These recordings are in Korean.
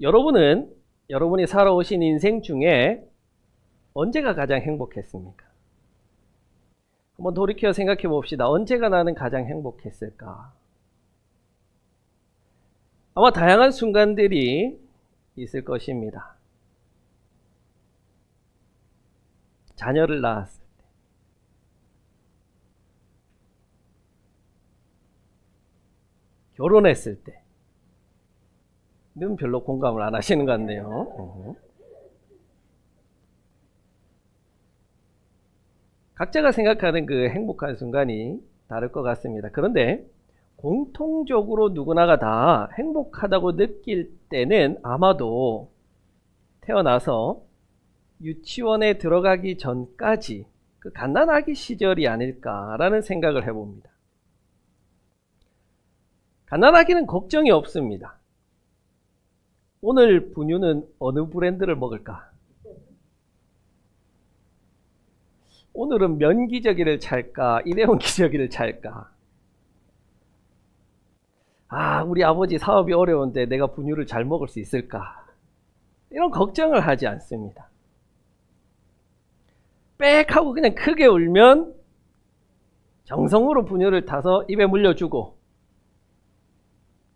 여러분은 여러분이 살아오신 인생 중에 언제가 가장 행복했습니까? 한번 돌이켜 생각해 봅시다. 언제가 나는 가장 행복했을까? 아마 다양한 순간들이 있을 것입니다. 자녀를 낳았을 때, 결혼했을 때, 는 별로 공감을 안 하시는 것 같네요. 각자가 생각하는 그 행복한 순간이 다를 것 같습니다. 그런데 공통적으로 누구나가 다 행복하다고 느낄 때는 아마도 태어나서 유치원에 들어가기 전까지 그 갓난아기 시절이 아닐까라는 생각을 해봅니다. 갓난아기는 걱정이 없습니다. 오늘 분유는 어느 브랜드를 먹을까? 오늘은 면 기저귀를 찰까? 일회용 기저귀를 찰까? 우리 아버지 사업이 어려운데 내가 분유를 잘 먹을 수 있을까? 이런 걱정을 하지 않습니다. 빽 하고 그냥 크게 울면 정성으로 분유를 타서 입에 물려주고,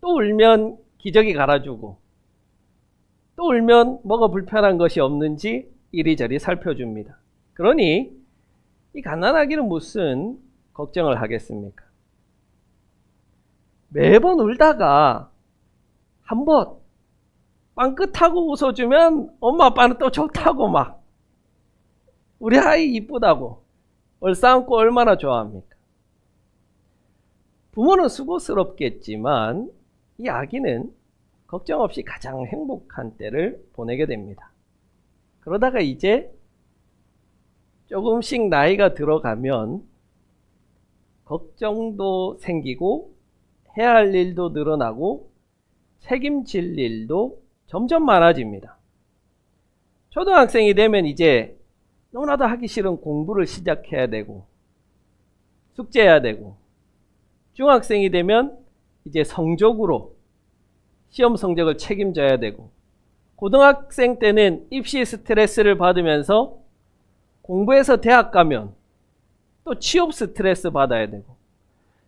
또 울면 기저귀 갈아주고, 또 울면 뭐가 불편한 것이 없는지 이리저리 살펴줍니다. 그러니 이 갓난아기는 무슨 걱정을 하겠습니까? 매번 울다가 한번 빵긋하고 웃어주면 엄마 아빠는 또 좋다고 막 우리 아이 이쁘다고 얼싸안고 얼마나 좋아합니까? 부모는 수고스럽겠지만 이 아기는 걱정 없이 가장 행복한 때를 보내게 됩니다. 그러다가 이제 조금씩 나이가 들어가면 걱정도 생기고 해야 할 일도 늘어나고 책임질 일도 점점 많아집니다. 초등학생이 되면 이제 너무나도 하기 싫은 공부를 시작해야 되고 숙제해야 되고, 중학생이 되면 이제 성적으로 시험 성적을 책임져야 되고, 고등학생 때는 입시 스트레스를 받으면서 공부해서 대학 가면 또 취업 스트레스 받아야 되고,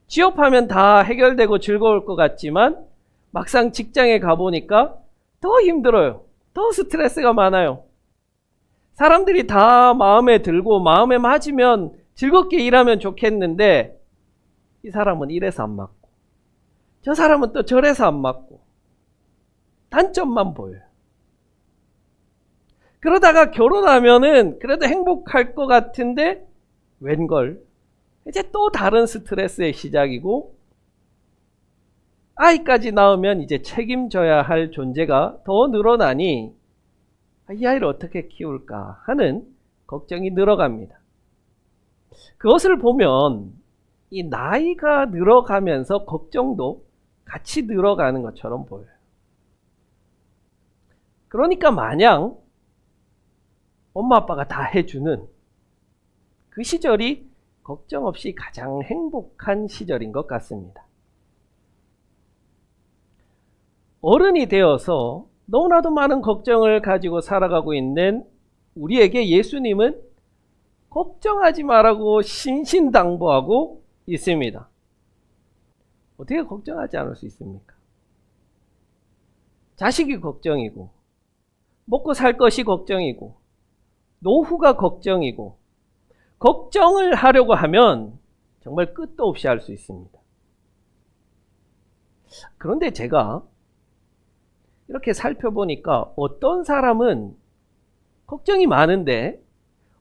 취업하면 다 해결되고 즐거울 것 같지만 막상 직장에 가보니까 더 힘들어요. 더 스트레스가 많아요. 사람들이 다 마음에 들고 마음에 맞으면 즐겁게 일하면 좋겠는데 이 사람은 이래서 안 맞고 저 사람은 또 저래서 안 맞고 단점만 보여요. 그러다가 결혼하면은 그래도 행복할 것 같은데 웬걸 이제 또 다른 스트레스의 시작이고, 아이까지 낳으면 이제 책임져야 할 존재가 더 늘어나니 이 아이를 어떻게 키울까 하는 걱정이 늘어갑니다. 그것을 보면 이 나이가 늘어가면서 걱정도 같이 늘어가는 것처럼 보여요. 그러니까 마냥 엄마 아빠가 다 해주는 그 시절이 걱정 없이 가장 행복한 시절인 것 같습니다. 어른이 되어서 너무나도 많은 걱정을 가지고 살아가고 있는 우리에게 예수님은 걱정하지 말라고 신신당부하고 있습니다. 어떻게 걱정하지 않을 수 있습니까? 자식이 걱정이고, 먹고 살 것이 걱정이고, 노후가 걱정이고, 걱정을 하려고 하면 정말 끝도 없이 할 수 있습니다. 그런데 제가 이렇게 살펴보니까 어떤 사람은 걱정이 많은데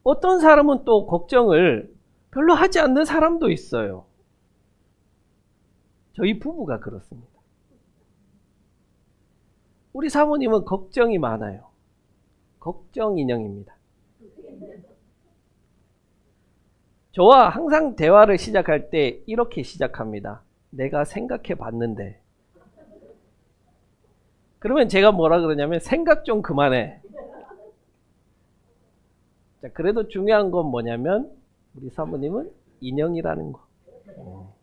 어떤 사람은 또 걱정을 별로 하지 않는 사람도 있어요. 저희 부부가 그렇습니다. 우리 사모님은 걱정이 많아요. 걱정 인형입니다. 저와 항상 대화를 시작할 때 이렇게 시작합니다. 내가 생각해 봤는데. 그러면 제가 뭐라 그러냐면 생각 좀 그만해. 자, 그래도 중요한 건 뭐냐면 우리 사모님은 인형이라는 거.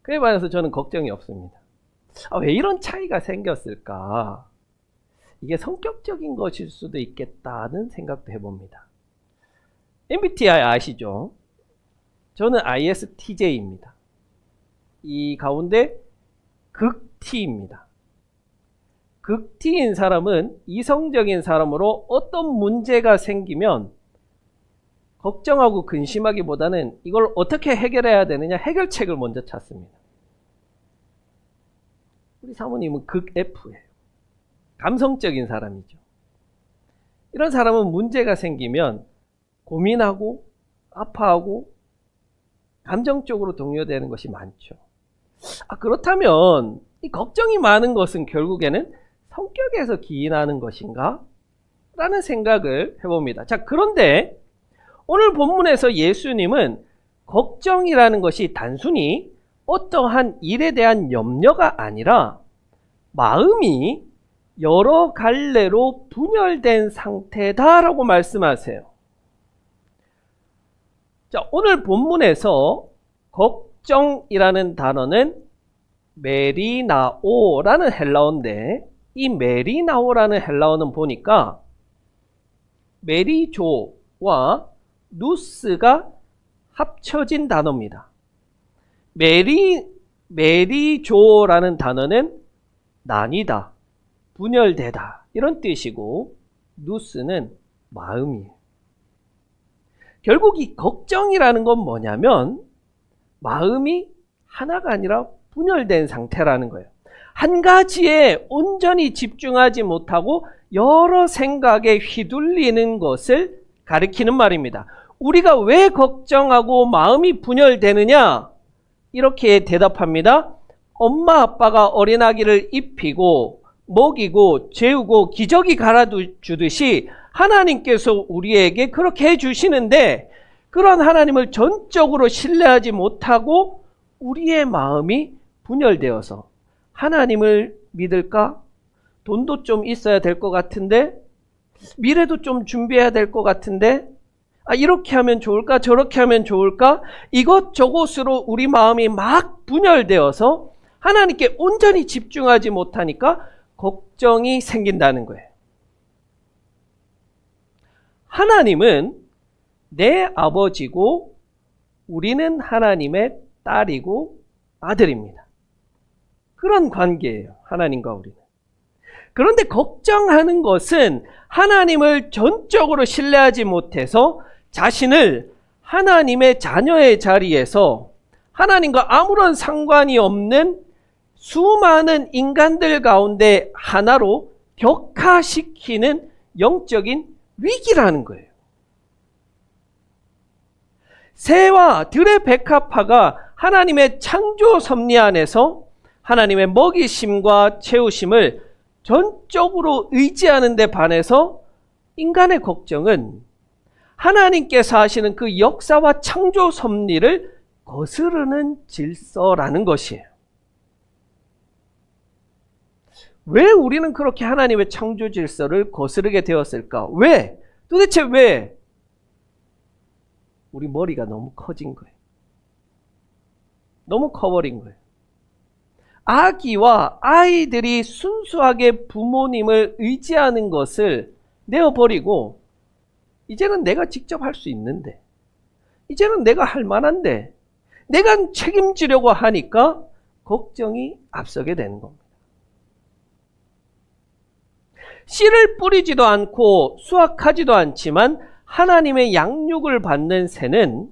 그에 반해서 저는 걱정이 없습니다. 왜 이런 차이가 생겼을까? 이게 성격적인 것일 수도 있겠다는 생각도 해봅니다. MBTI 아시죠? 저는 ISTJ입니다. 이 가운데 극T입니다. 극T인 사람은 이성적인 사람으로 어떤 문제가 생기면 걱정하고 근심하기보다는 이걸 어떻게 해결해야 되느냐 해결책을 먼저 찾습니다. 우리 사모님은 극F예요. 감성적인 사람이죠. 이런 사람은 문제가 생기면 고민하고 아파하고 감정적으로 동요되는 것이 많죠. 그렇다면 이 걱정이 많은 것은 결국에는 성격에서 기인하는 것인가? 라는 생각을 해봅니다. 자, 그런데 오늘 본문에서 예수님은 걱정이라는 것이 단순히 어떠한 일에 대한 염려가 아니라 마음이 여러 갈래로 분열된 상태다라고 말씀하세요. 자, 오늘 본문에서 걱정이라는 단어는 메리나오라는 헬라어인데 이 메리나오라는 헬라어는 보니까 메리조와 누스가 합쳐진 단어입니다. 메리조라는 단어는 나뉘다, 분열되다 이런 뜻이고 누스는 마음이에요. 결국 이 걱정이라는 건 뭐냐면 마음이 하나가 아니라 분열된 상태라는 거예요. 한 가지에 온전히 집중하지 못하고 여러 생각에 휘둘리는 것을 가리키는 말입니다. 우리가 왜 걱정하고 마음이 분열되느냐? 이렇게 대답합니다. 엄마 아빠가 어린아기를 입히고 먹이고 재우고 기저귀 갈아주듯이 하나님께서 우리에게 그렇게 해주시는데 그런 하나님을 전적으로 신뢰하지 못하고 우리의 마음이 분열되어서 하나님을 믿을까? 돈도 좀 있어야 될 것 같은데 미래도 좀 준비해야 될 것 같은데 이렇게 하면 좋을까? 저렇게 하면 좋을까? 이것저것으로 우리 마음이 막 분열되어서 하나님께 온전히 집중하지 못하니까 걱정이 생긴다는 거예요. 하나님은 내 아버지고 우리는 하나님의 딸이고 아들입니다. 그런 관계예요. 하나님과 우리는. 그런데 걱정하는 것은 하나님을 전적으로 신뢰하지 못해서 자신을 하나님의 자녀의 자리에서 하나님과 아무런 상관이 없는 수많은 인간들 가운데 하나로 격화시키는 영적인 위기라는 거예요. 새와 들의 백합화가 하나님의 창조 섭리 안에서 하나님의 먹이심과 채우심을 전적으로 의지하는 데 반해서 인간의 걱정은 하나님께서 하시는 그 역사와 창조 섭리를 거스르는 질서라는 것이에요. 왜 우리는 그렇게 하나님의 창조 질서를 거스르게 되었을까? 왜? 도대체 왜? 우리 머리가 너무 커진 거예요. 너무 커버린 거예요. 아기와 아이들이 순수하게 부모님을 의지하는 것을 내어버리고 이제는 내가 직접 할 수 있는데 이제는 내가 할 만한데 내가 책임지려고 하니까 걱정이 앞서게 되는 겁니다. 씨를 뿌리지도 않고 수확하지도 않지만 하나님의 양육을 받는 새는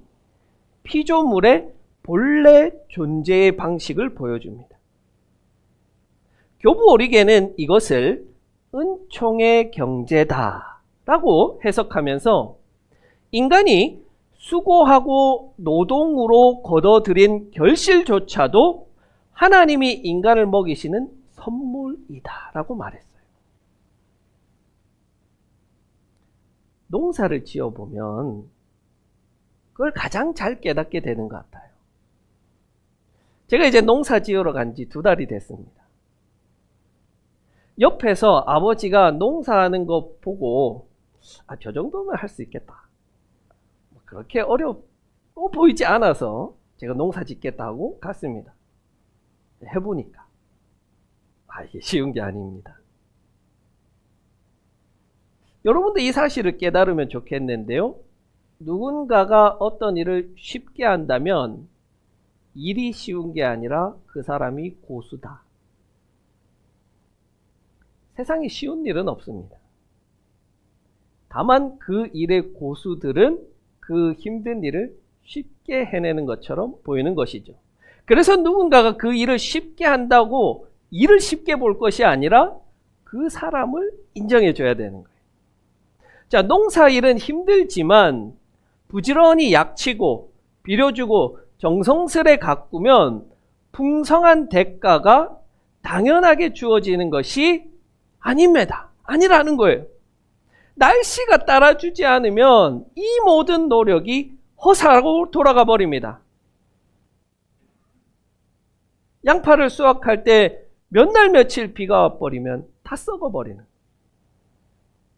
피조물의 본래 존재의 방식을 보여줍니다. 교부 오리게는 이것을 은총의 경제다라고 해석하면서 인간이 수고하고 노동으로 거둬들인 결실조차도 하나님이 인간을 먹이시는 선물이다라고 말했어요. 농사를 지어보면 그걸 가장 잘 깨닫게 되는 것 같아요. 제가 이제 농사 지으러 간 지 2달이 됐습니다. 옆에서 아버지가 농사하는 거 보고 저 정도면 할 수 있겠다. 그렇게 어려워 보이지 않아서 제가 농사 짓겠다고 갔습니다. 해보니까 이게 쉬운 게 아닙니다. 여러분도 이 사실을 깨달으면 좋겠는데요. 누군가가 어떤 일을 쉽게 한다면 일이 쉬운 게 아니라 그 사람이 고수다. 세상에 쉬운 일은 없습니다. 다만 그 일의 고수들은 그 힘든 일을 쉽게 해내는 것처럼 보이는 것이죠. 그래서 누군가가 그 일을 쉽게 한다고 일을 쉽게 볼 것이 아니라 그 사람을 인정해 줘야 되는 거예요. 자, 농사일은 힘들지만 부지런히 약치고 비료주고 정성스레 가꾸면 풍성한 대가가 당연하게 주어지는 것이 아닙니다. 아니라는 거예요. 날씨가 따라주지 않으면 이 모든 노력이 허사로 돌아가 버립니다. 양파를 수확할 때 몇 날 며칠 비가 와버리면 다 썩어버리는.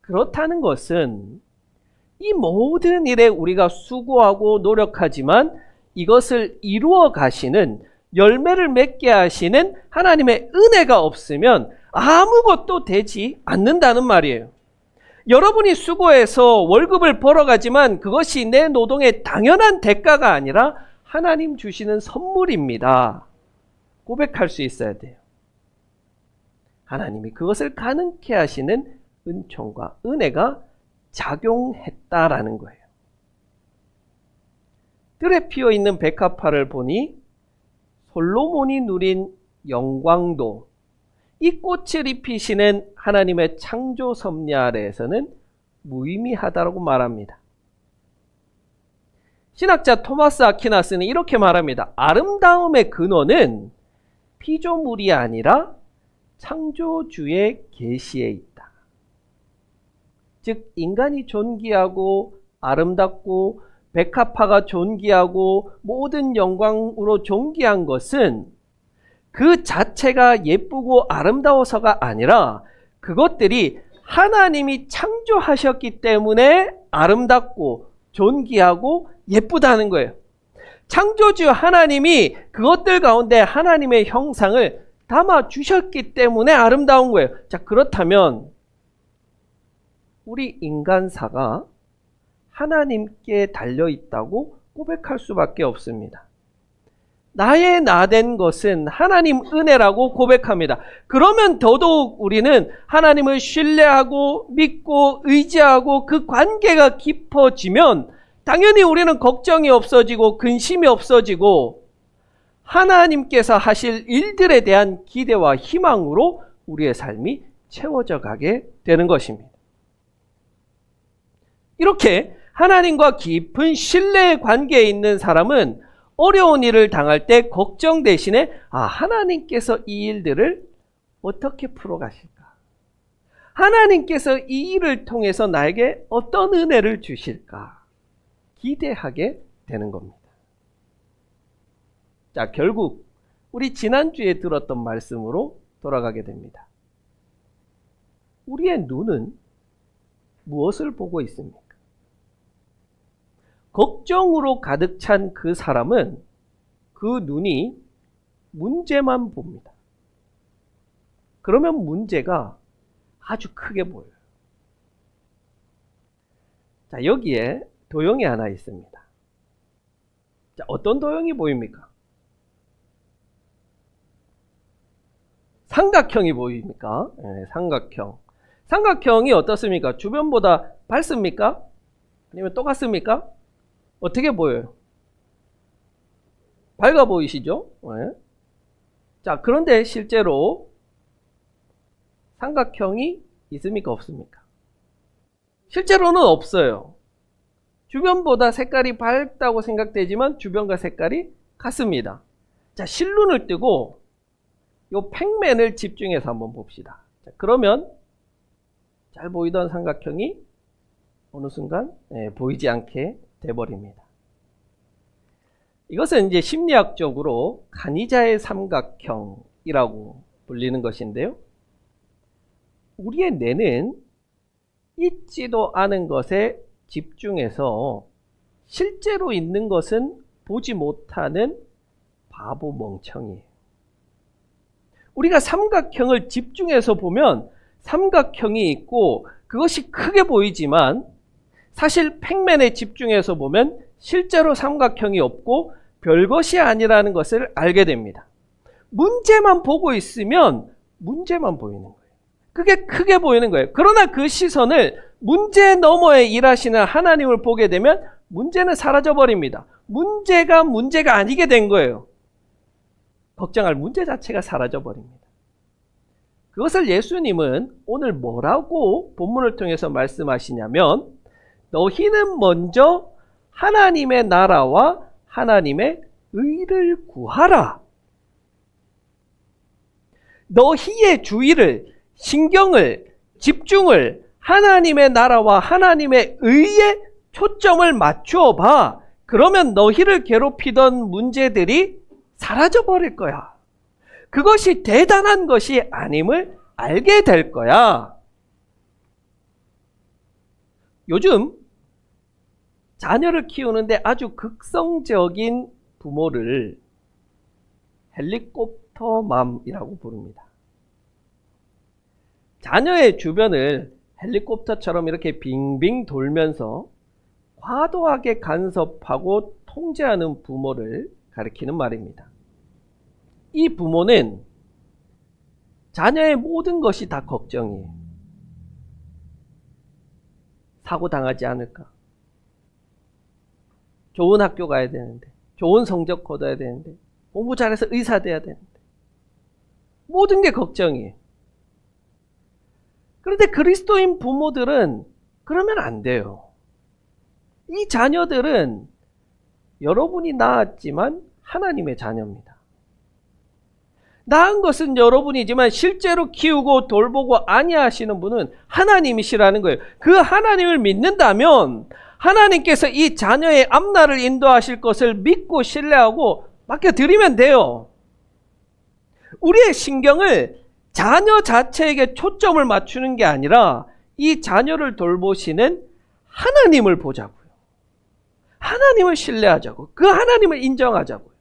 그렇다는 것은 이 모든 일에 우리가 수고하고 노력하지만 이것을 이루어 가시는, 열매를 맺게 하시는 하나님의 은혜가 없으면 아무것도 되지 않는다는 말이에요. 여러분이 수고해서 월급을 벌어가지만 그것이 내 노동의 당연한 대가가 아니라 하나님 주시는 선물입니다. 고백할 수 있어야 돼요. 하나님이 그것을 가능케 하시는 은총과 은혜가 작용했다라는 거예요. 들에 피어 있는 백합화를 보니 솔로몬이 누린 영광도 이 꽃을 입히시는 하나님의 창조 섭리 아래에서는 무의미하다고 말합니다. 신학자 토마스 아퀴나스는 이렇게 말합니다. 아름다움의 근원은 피조물이 아니라 창조주의 계시에 있다. 즉 인간이 존귀하고 아름답고 백합화가 존귀하고 모든 영광으로 존귀한 것은 그 자체가 예쁘고 아름다워서가 아니라 그것들이 하나님이 창조하셨기 때문에 아름답고 존귀하고 예쁘다는 거예요. 창조주 하나님이 그것들 가운데 하나님의 형상을 담아 주셨기 때문에 아름다운 거예요. 자, 그렇다면 우리 인간사가 하나님께 달려있다고 고백할 수밖에 없습니다. 나의 나된 것은 하나님 은혜라고 고백합니다. 그러면 더더욱 우리는 하나님을 신뢰하고 믿고 의지하고 그 관계가 깊어지면 당연히 우리는 걱정이 없어지고 근심이 없어지고 하나님께서 하실 일들에 대한 기대와 희망으로 우리의 삶이 채워져 가게 되는 것입니다. 이렇게 하나님과 깊은 신뢰의 관계에 있는 사람은 어려운 일을 당할 때 걱정 대신에 하나님께서 이 일들을 어떻게 풀어가실까? 하나님께서 이 일을 통해서 나에게 어떤 은혜를 주실까? 기대하게 되는 겁니다. 자, 결국 우리 지난주에 들었던 말씀으로 돌아가게 됩니다. 우리의 눈은 무엇을 보고 있습니까? 걱정으로 가득 찬 그 사람은 그 눈이 문제만 봅니다. 그러면 문제가 아주 크게 보여요. 자, 여기에 도형이 하나 있습니다. 자, 어떤 도형이 보입니까? 삼각형이 보입니까? 네, 삼각형. 삼각형이 어떻습니까? 주변보다 밝습니까? 아니면 똑같습니까? 어떻게 보여요? 밝아 보이시죠? 네. 자, 그런데 실제로 삼각형이 있습니까? 없습니까? 실제로는 없어요. 주변보다 색깔이 밝다고 생각되지만 주변과 색깔이 같습니다. 자, 실눈을 뜨고 이 평면을 집중해서 한번 봅시다. 자, 그러면 잘 보이던 삼각형이 어느 순간 보이지 않게 돼버립니다. 이것은 이제 심리학적으로 간이자의 삼각형이라고 불리는 것인데요. 우리의 뇌는 있지도 않은 것에 집중해서 실제로 있는 것은 보지 못하는 바보 멍청이에요. 우리가 삼각형을 집중해서 보면 삼각형이 있고 그것이 크게 보이지만 사실 평면에 집중해서 보면 실제로 삼각형이 없고 별것이 아니라는 것을 알게 됩니다. 문제만 보고 있으면 문제만 보이는 거예요. 그게 크게 보이는 거예요. 그러나 그 시선을 문제 너머에 일하시는 하나님을 보게 되면 문제는 사라져 버립니다. 문제가 아니게 된 거예요. 걱정할 문제 자체가 사라져 버립니다. 그것을 예수님은 오늘 뭐라고 본문을 통해서 말씀하시냐면 너희는 먼저 하나님의 나라와 하나님의 의를 구하라. 너희의 주의를, 신경을, 집중을 하나님의 나라와 하나님의 의에 초점을 맞추어 봐. 그러면 너희를 괴롭히던 문제들이 사라져 버릴 거야. 그것이 대단한 것이 아님을 알게 될 거야. 요즘 자녀를 키우는데 아주 극성적인 부모를 헬리콥터맘이라고 부릅니다. 자녀의 주변을 헬리콥터처럼 이렇게 빙빙 돌면서 과도하게 간섭하고 통제하는 부모를 가리키는 말입니다. 이 부모는 자녀의 모든 것이 다 걱정이에요. 사고 당하지 않을까? 좋은 학교 가야 되는데, 좋은 성적 거둬야 되는데, 공부 잘해서 의사 돼야 되는데, 모든 게 걱정이에요. 그런데 그리스도인 부모들은 그러면 안 돼요. 이 자녀들은 여러분이 낳았지만 하나님의 자녀입니다. 낳은 것은 여러분이지만 실제로 키우고 돌보고 안위하시는 분은 하나님이시라는 거예요. 그 하나님을 믿는다면 하나님께서 이 자녀의 앞날을 인도하실 것을 믿고 신뢰하고 맡겨드리면 돼요. 우리의 신경을 자녀 자체에게 초점을 맞추는 게 아니라 이 자녀를 돌보시는 하나님을 보자고요. 하나님을 신뢰하자고. 그 하나님을 인정하자고요.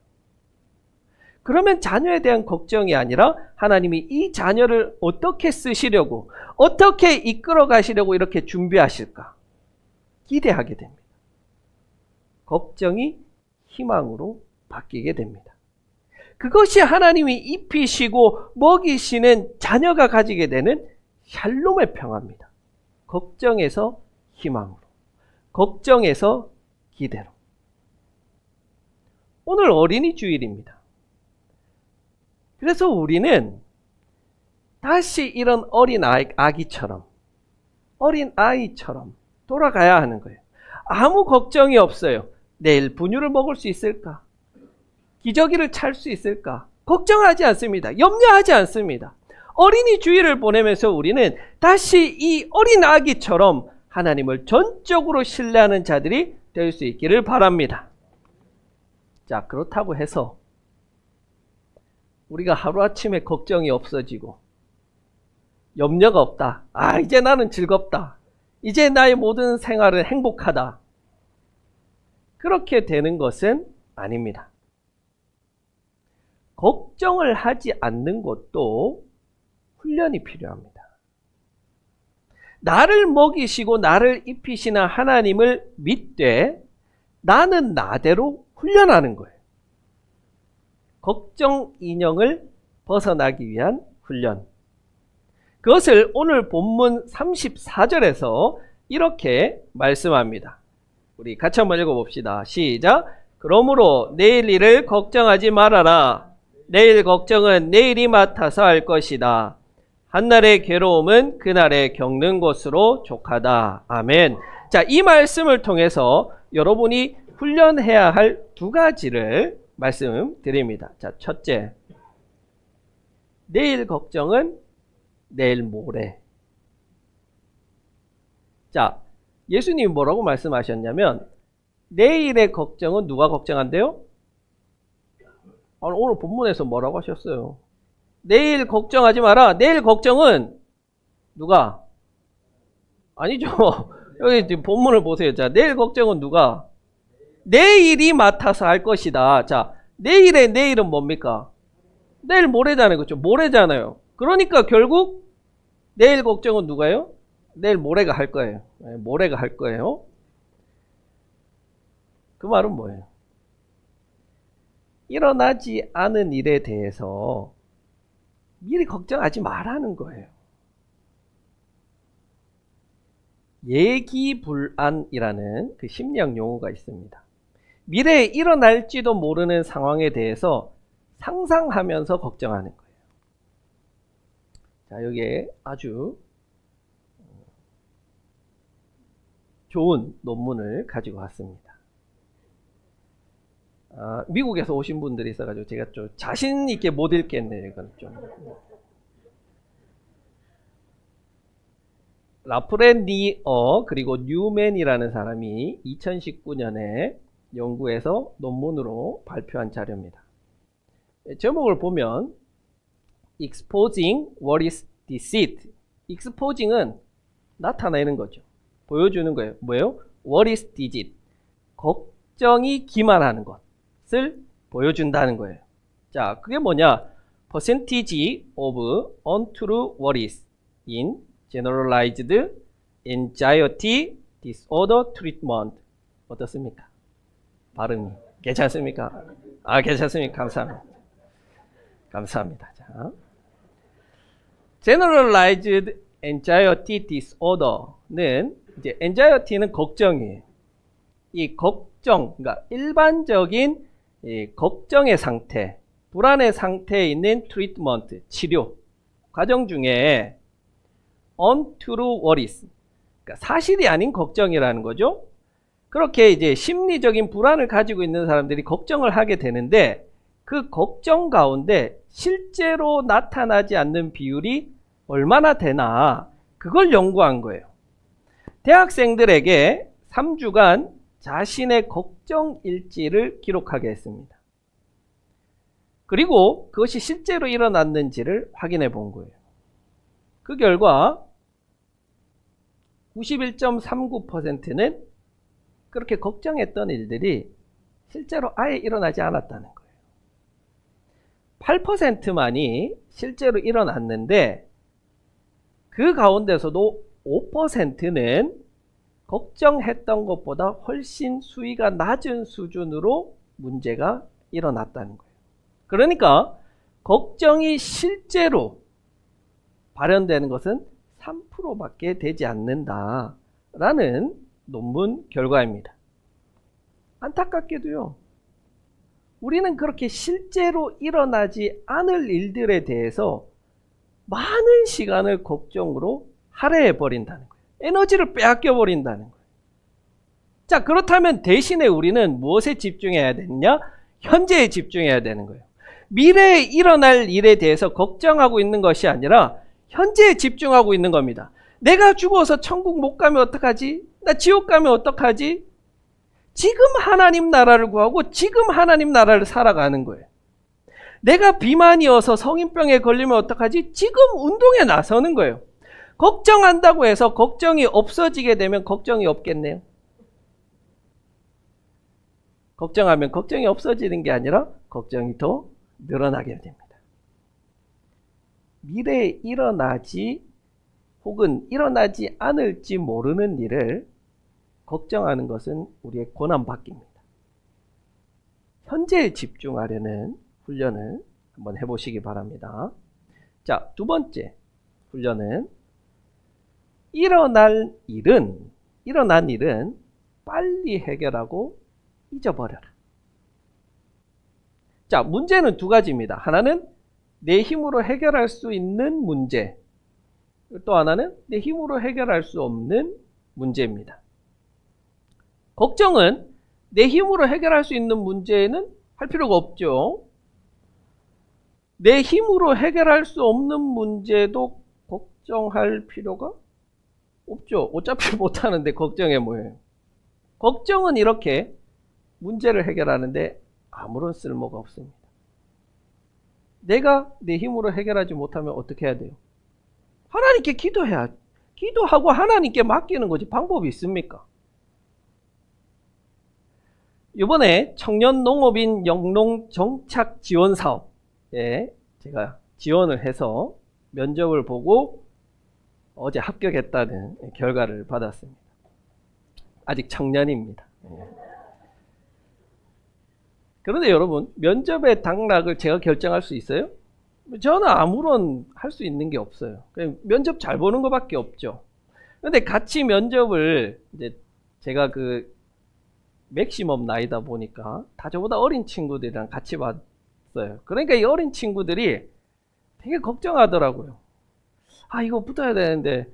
그러면 자녀에 대한 걱정이 아니라 하나님이 이 자녀를 어떻게 쓰시려고, 어떻게 이끌어 가시려고 이렇게 준비하실까 기대하게 됩니다. 걱정이 희망으로 바뀌게 됩니다. 그것이 하나님이 입히시고 먹이시는 자녀가 가지게 되는 샬롬의 평화입니다. 걱정에서 희망으로, 걱정에서 기대로. 오늘 어린이 주일입니다. 그래서 우리는 다시 이런 어린 아기처럼, 어린 아이처럼 돌아가야 하는 거예요. 아무 걱정이 없어요. 내일 분유를 먹을 수 있을까? 기저귀를 찰 수 있을까? 걱정하지 않습니다. 염려하지 않습니다. 어린이 주일을 보내면서 우리는 다시 이 어린 아기처럼 하나님을 전적으로 신뢰하는 자들이 될 수 있기를 바랍니다. 자, 그렇다고 해서 우리가 하루아침에 걱정이 없어지고 염려가 없다. 아, 이제 나는 즐겁다. 이제 나의 모든 생활은 행복하다. 그렇게 되는 것은 아닙니다. 걱정을 하지 않는 것도 훈련이 필요합니다. 나를 먹이시고 나를 입히시는 하나님을 믿되 나는 나대로 훈련하는 거예요. 걱정 인형을 벗어나기 위한 훈련. 그것을 오늘 본문 34절에서 이렇게 말씀합니다. 우리 같이 한번 읽어봅시다. 시작. 그러므로 내일 일을 걱정하지 말아라. 내일 걱정은 내일이 맡아서 할 것이다. 한날의 괴로움은 그날에 겪는 것으로 족하다. 아멘. 자, 이 말씀을 통해서 여러분이 훈련해야 할 두 가지를 말씀드립니다. 자, 첫째, 내일 걱정은 내일 모레. 자, 예수님이 뭐라고 말씀하셨냐면 내일의 걱정은 누가 걱정한대요? 오늘 본문에서 뭐라고 하셨어요? 내일 걱정하지 마라. 내일 걱정은 누가? 아니죠. 여기 지금 본문을 보세요. 자, 내일 걱정은 누가? 내일이 맡아서 할 것이다. 자, 내일은 뭡니까? 내일 모레잖아요. 그렇죠? 모레잖아요. 그러니까 결국 내일 걱정은 누가요? 내일 모레가 할 거예요. 모레가 할 거예요. 그 말은 뭐예요? 일어나지 않은 일에 대해서 미리 걱정하지 말라는 거예요. 예기불안이라는 그 심리학 용어가 있습니다. 미래에 일어날지도 모르는 상황에 대해서 상상하면서 걱정하는 거예요. 자, 여기에 아주 좋은 논문을 가지고 왔습니다. 미국에서 오신 분들이 있어가지고 제가 좀 자신 있게 못 읽겠네요. 이건 좀. 라프렌니어 그리고 뉴맨이라는 사람이 2019년에 연구해서 논문으로 발표한 자료입니다. 제목을 보면 Exposing what is deceit. Exposing은 나타내는 거죠. 보여주는 거예요. 뭐예요? What is deceit. 걱정이 기만하는 것을 보여준다는 거예요. 자, 그게 뭐냐? Percentage of untrue worries in generalized anxiety disorder treatment. 어떻습니까? 발음이 괜찮습니까? 괜찮습니까? 감사합니다. 감사합니다. 자, generalized anxiety disorder는 이제 anxiety는 걱정이에요. 이 걱정, 그러니까 일반적인 걱정의 상태, 불안의 상태에 있는 treatment, 치료 과정 중에 untrue worries, 그러니까 사실이 아닌 걱정이라는 거죠. 그렇게 이제 심리적인 불안을 가지고 있는 사람들이 걱정을 하게 되는데 그 걱정 가운데 실제로 나타나지 않는 비율이 얼마나 되나 그걸 연구한 거예요. 대학생들에게 3주간 자신의 걱정 일지를 기록하게 했습니다. 그리고 그것이 실제로 일어났는지를 확인해 본 거예요. 그 결과 91.39%는 그렇게 걱정했던 일들이 실제로 아예 일어나지 않았다는 거예요. 8%만이 실제로 일어났는데 그 가운데서도 5%는 걱정했던 것보다 훨씬 수위가 낮은 수준으로 문제가 일어났다는 거예요. 그러니까 걱정이 실제로 발현되는 것은 3%밖에 되지 않는다라는 논문 결과입니다. 안타깝게도요, 우리는 그렇게 실제로 일어나지 않을 일들에 대해서 많은 시간을 걱정으로 할애해 버린다는 거예요. 에너지를 빼앗겨 버린다는 거예요. 자, 그렇다면 대신에 우리는 무엇에 집중해야 되느냐? 현재에 집중해야 되는 거예요. 미래에 일어날 일에 대해서 걱정하고 있는 것이 아니라 현재에 집중하고 있는 겁니다. 내가 죽어서 천국 못 가면 어떡하지? 나 지옥 가면 어떡하지? 지금 하나님 나라를 구하고 지금 하나님 나라를 살아가는 거예요. 내가 비만이어서 성인병에 걸리면 어떡하지? 지금 운동에 나서는 거예요. 걱정한다고 해서 걱정이 없어지게 되면 걱정이 없겠네요. 걱정하면 걱정이 없어지는 게 아니라 걱정이 더 늘어나게 됩니다. 미래에 일어나지 혹은 일어나지 않을지 모르는 일을 걱정하는 것은 우리의 고난받기입니다. 현재에 집중하려는 훈련을 한번 해보시기 바랍니다. 자, 두 번째 훈련은 일어난 일은 빨리 해결하고 잊어버려라. 자, 문제는 두 가지입니다. 하나는 내 힘으로 해결할 수 있는 문제, 또 하나는 내 힘으로 해결할 수 없는 문제입니다. 걱정은 내 힘으로 해결할 수 있는 문제는 할 필요가 없죠. 내 힘으로 해결할 수 없는 문제도 걱정할 필요가 없죠. 어차피 못하는데 걱정해 뭐예요. 걱정은 이렇게 문제를 해결하는데 아무런 쓸모가 없습니다. 내가 내 힘으로 해결하지 못하면 어떻게 해야 돼요? 하나님께 기도해야, 기도하고 하나님께 맡기는 거지 방법이 있습니까? 이번에 청년 농업인 영농 정착 지원 사업에 제가 지원을 해서 면접을 보고 어제 합격했다는 결과를 받았습니다. 아직 청년입니다. 그런데 여러분, 면접의 당락을 제가 결정할 수 있어요? 저는 아무런 할 수 있는 게 없어요. 그냥 면접 잘 보는 것밖에 없죠. 근데 같이 면접을 이제 제가 그 맥시멈 나이다 보니까 다 저보다 어린 친구들이랑 같이 봤어요. 그러니까 이 어린 친구들이 되게 걱정하더라고요. 아, 이거 붙어야 되는데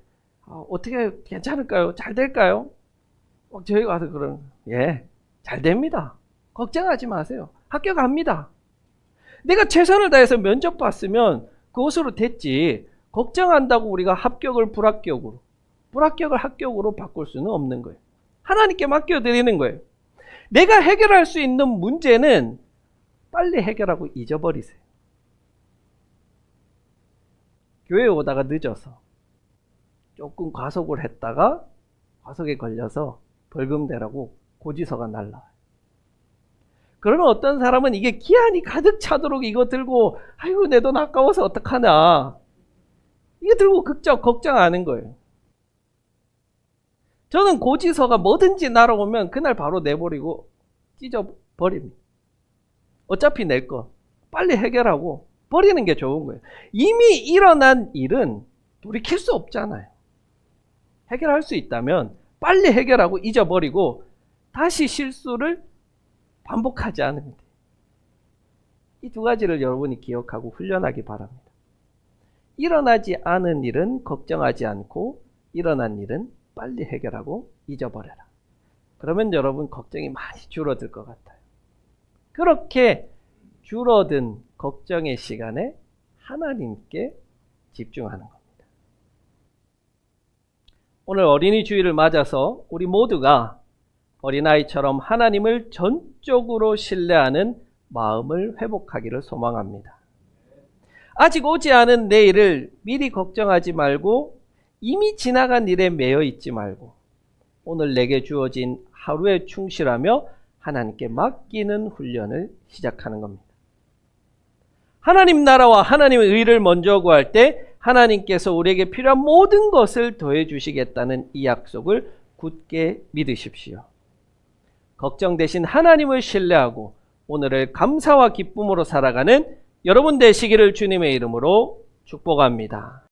어떻게 괜찮을까요? 잘 될까요? 저희가 가서 그러는 예, 잘 됩니다. 걱정하지 마세요. 합격합니다. 내가 최선을 다해서 면접 봤으면 그것으로 됐지. 걱정한다고 우리가 합격을 불합격으로, 불합격을 합격으로 바꿀 수는 없는 거예요. 하나님께 맡겨드리는 거예요. 내가 해결할 수 있는 문제는 빨리 해결하고 잊어버리세요. 교회에 오다가 늦어서 조금 과속을 했다가 과속에 걸려서 벌금 내라고 고지서가 날라와요. 그러면 어떤 사람은 이게 기한이 가득 차도록 이거 들고 아이고 내 돈 아까워서 어떡하나 이거 들고 걱정하는 거예요. 저는 고지서가 뭐든지 날아오면 그날 바로 내버리고 찢어버립니다. 어차피 낼 거 빨리 해결하고 버리는 게 좋은 거예요. 이미 일어난 일은 돌이킬 수 없잖아요. 해결할 수 있다면 빨리 해결하고 잊어버리고 다시 실수를 반복하지 않으면 돼요. 이 두 가지를 여러분이 기억하고 훈련하기 바랍니다. 일어나지 않은 일은 걱정하지 않고 일어난 일은 빨리 해결하고 잊어버려라. 그러면 여러분 걱정이 많이 줄어들 것 같아요. 그렇게 줄어든 걱정의 시간에 하나님께 집중하는 겁니다. 오늘 어린이 주일을 맞아서 우리 모두가 어린아이처럼 하나님을 전적으로 신뢰하는 마음을 회복하기를 소망합니다. 아직 오지 않은 내일을 미리 걱정하지 말고 이미 지나간 일에 매여 있지 말고 오늘 내게 주어진 하루에 충실하며 하나님께 맡기는 훈련을 시작하는 겁니다. 하나님 나라와 하나님의 의를 먼저 구할 때 하나님께서 우리에게 필요한 모든 것을 더해 주시겠다는 이 약속을 굳게 믿으십시오. 걱정 대신 하나님을 신뢰하고 오늘을 감사와 기쁨으로 살아가는 여러분 되시기를 주님의 이름으로 축복합니다.